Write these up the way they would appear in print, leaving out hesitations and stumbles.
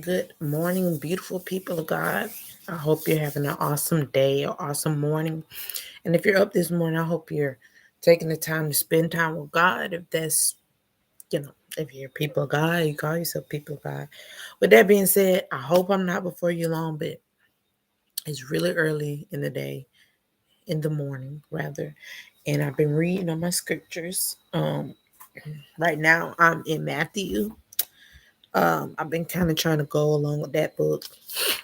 Good morning, beautiful people of God. I hope you're having an awesome day or awesome morning. And if you're up this morning, I hope you're taking the time to spend time with God. If you're people of God, you call yourself people of God. With that being said, I hope I'm not before you long, but it's really early in the day, in the morning, rather. And I've been reading on my scriptures. Right now, I'm in Matthew. I've been kind of trying to go along with that book.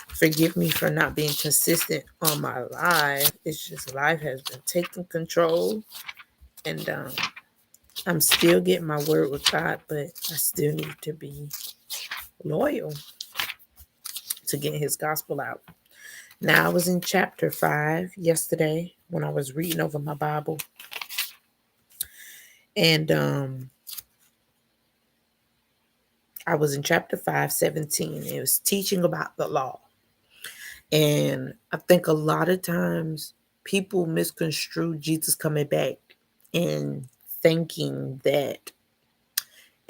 Forgive me for not being consistent on my live. It's just life has been taking control, and I'm still getting my word with God, but I still need to be loyal to getting His gospel out. Now, I was in chapter 5 yesterday when I was reading over my Bible, and I was in chapter 5:17. It was teaching about the law. And I think a lot of times people misconstrue Jesus coming back and thinking that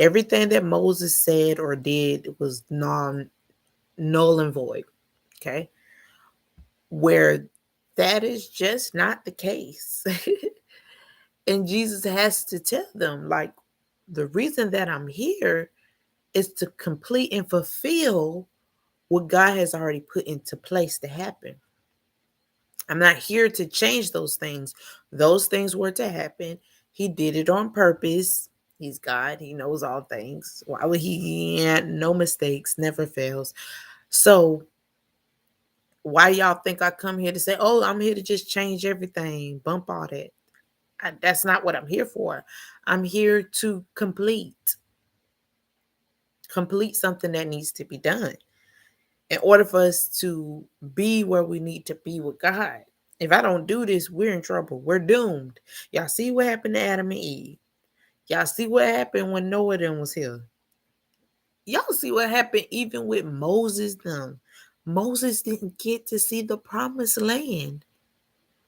everything that Moses said or did was null and void. Okay. Where that is just not the case. And Jesus has to tell them, like, the reason that I'm here is to complete and fulfill what God has already put into place to happen. I'm not here to change those things. Those things were to happen. He did it on purpose. He's God. He knows all things. Why would he had no mistakes, never fails. So why y'all think I come here to say, oh, I'm here to just change everything, bump all that? That's not what I'm here for. I'm here to complete something that needs to be done in order for us to be where we need to be with God. If I don't do this, we're in trouble. We're doomed. Y'all see what happened to Adam and Eve. Y'all see what happened when Noah then was here. Y'all see what happened even with Moses them. Moses didn't get to see the promised land.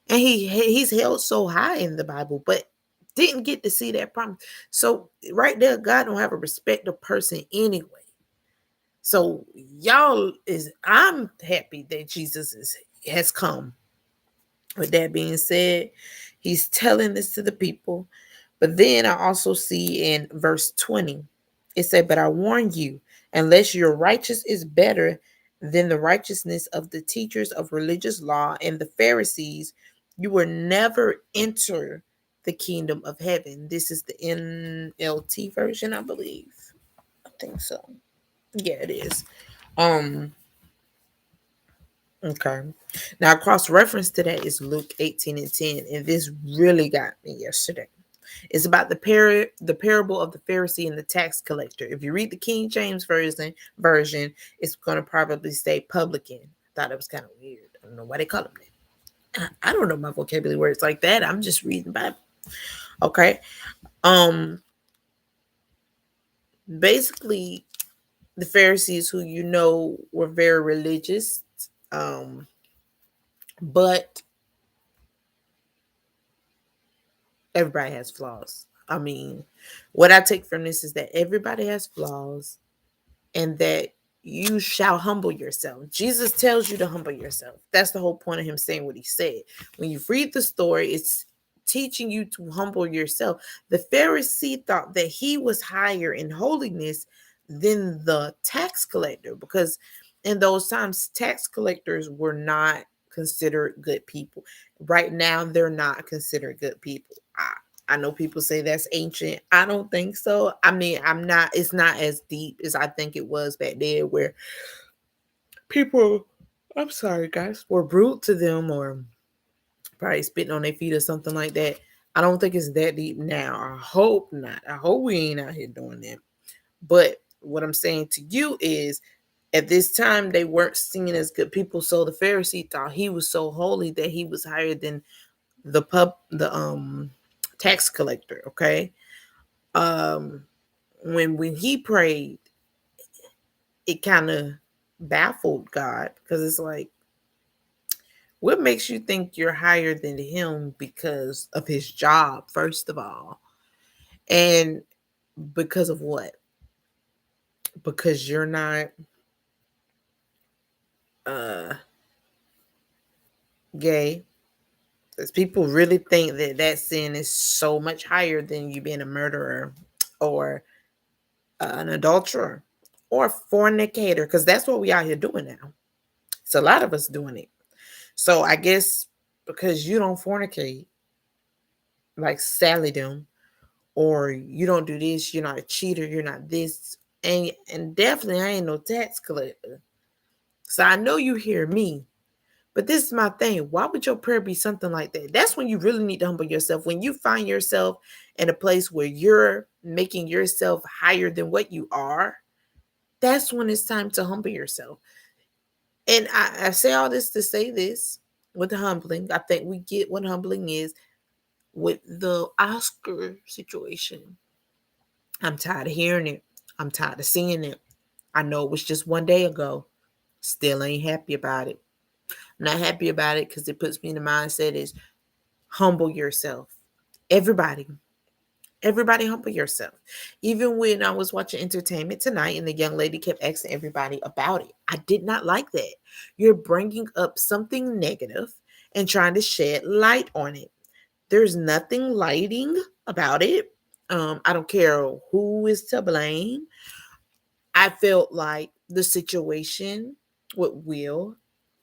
And he's held so high in the Bible, but didn't get to see that promise. So right there, God don't have a respect of person anyway. So I'm happy that has come. With that being said, he's telling this to the people. But then I also see in verse 20, it said, but I warn you, unless your righteous is better than the righteousness of the teachers of religious law and the Pharisees, you will never enter the kingdom of heaven. This is the NLT version, I believe. I think so. Yeah, it is. Um, Okay. Now, cross reference to that is Luke 18 and 10. And this really got me yesterday. It's about the parable of the Pharisee and the tax collector. If you read the King James version, it's going to probably say publican. I thought it was kind of weird. I don't know why they call him that. I don't know my vocabulary words like that. I'm just reading Bible. Okay. Um. Basically, the Pharisees, who were very religious, um, but everybody has flaws. I mean, what I take from this is that everybody has flaws and that you shall humble yourself. Jesus tells you to humble yourself. That's the whole point of him saying what he said. When you read the story, it's teaching you to humble yourself. The Pharisee thought that he was higher in holiness than the tax collector because in those times, tax collectors were not considered good people. Right now, they're not considered good people. I know people say that's ancient. I don't think so. I mean, it's not as deep as I think it was back then where people, I'm sorry, guys, were rude to them or probably spitting on their feet or something like that. I don't think it's that deep now. I hope not. I hope we ain't out here doing that. But what I'm saying to you is at this time they weren't seen as good people. So the Pharisee thought he was so holy that he was higher than the tax collector. Okay. Um when he prayed, it kind of baffled God because it's like, what makes you think you're higher than him because of his job, first of all? And because of what? Because you're not uh gay. Because people really think that that sin is so much higher than you being a murderer or an adulterer or fornicator, because that's what we out here doing now. It's a lot of us doing it. So I guess because you don't fornicate like Sally them, or you don't do this, you're not a cheater, you're not this, and definitely I ain't no tax collector. So I know you hear me, but this is my thing. Why would your prayer be something like that? That's when you really need to humble yourself. When you find yourself in a place where you're making yourself higher than what you are, that's when it's time to humble yourself. And I say all this to say this with the humbling. I think we get what humbling is with the Oscar situation. I'm tired of hearing it. I'm tired of seeing it. I know it was just one day ago. Still ain't happy about it. I'm not happy about it because it puts me in the mindset is humble yourself. Everybody, everybody humble yourself. Even when I was watching Entertainment Tonight and the young lady kept asking everybody about it, I did not like that. You're bringing up something negative and trying to shed light on it. There's nothing lighting about it. I don't care who is to blame. I felt like the situation with Will,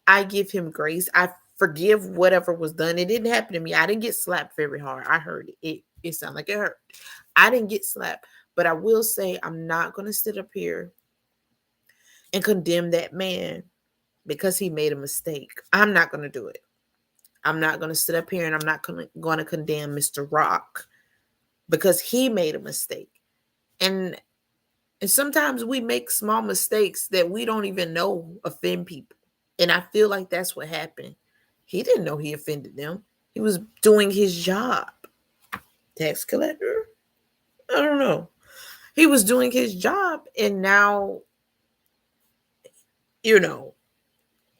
I give him grace. I forgive whatever was done. It didn't happen to me. I didn't get slapped very hard. I heard it. It sounded like it hurt. I didn't get slapped. But I will say I'm not going to sit up here and condemn that man because he made a mistake. I'm not going to do it. I'm not going to sit up here and I'm not going to condemn Mr. Rock because he made a mistake. And sometimes we make small mistakes that we don't even know offend people. And I feel like that's what happened. He didn't know he offended them. He was doing his job. Tax collector? I don't know. He was doing his job, and now, you know,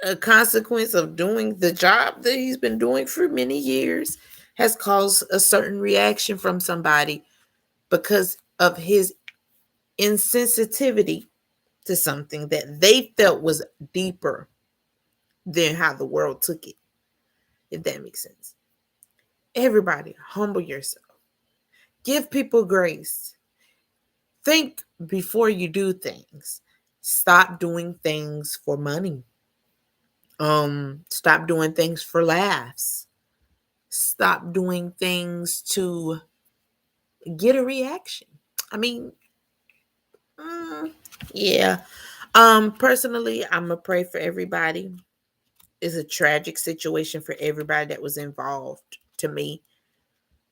a consequence of doing the job that he's been doing for many years has caused a certain reaction from somebody because of his insensitivity to something that they felt was deeper than how the world took it, if that makes sense. Everybody, humble yourself. Give people grace. Think before you do things. Stop doing things for money. Stop doing things for laughs. Stop doing things to get a reaction. I mean, mm, yeah. Personally, I'm gonna pray for everybody. It's a tragic situation for everybody that was involved to me.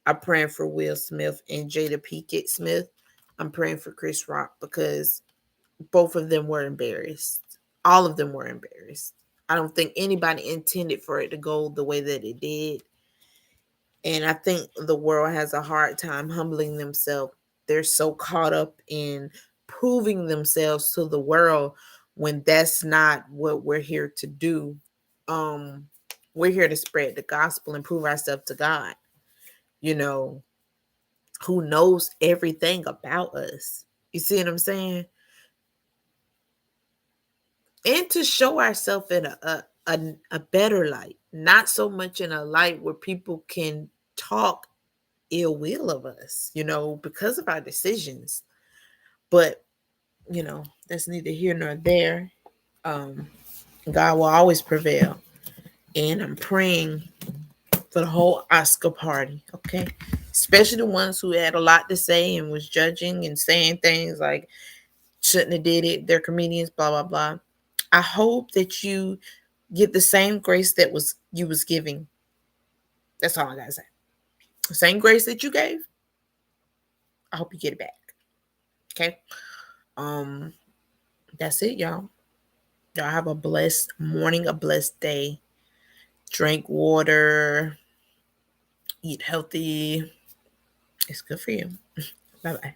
I'm praying for Will Smith and Jada Pinkett Smith. I'm praying for Chris Rock because both of them were embarrassed. All of them were embarrassed. I don't think anybody intended for it to go the way that it did. And I think the world has a hard time humbling themselves. They're so caught up in proving themselves to the world when that's not what we're here to do. Um, we're here to spread the gospel and prove ourselves to God, you know, who knows everything about us. You see what I'm saying? And to show ourselves in a better light, not so much in a light where people can talk ill will of us, because of our decisions. But that's neither here nor there. um God will always prevail, and I'm praying for the whole Oscar party, okay, especially the ones who had a lot to say and was judging and saying things like shouldn't have did it, they're comedians, blah blah blah. I hope that you get the same grace that was you was giving. That's all I gotta say. The same grace that you gave, I hope you get it back. Okay. um that's it, y'all. Y'all have a blessed morning, a blessed day. Drink water, eat healthy. It's good for you. Bye bye.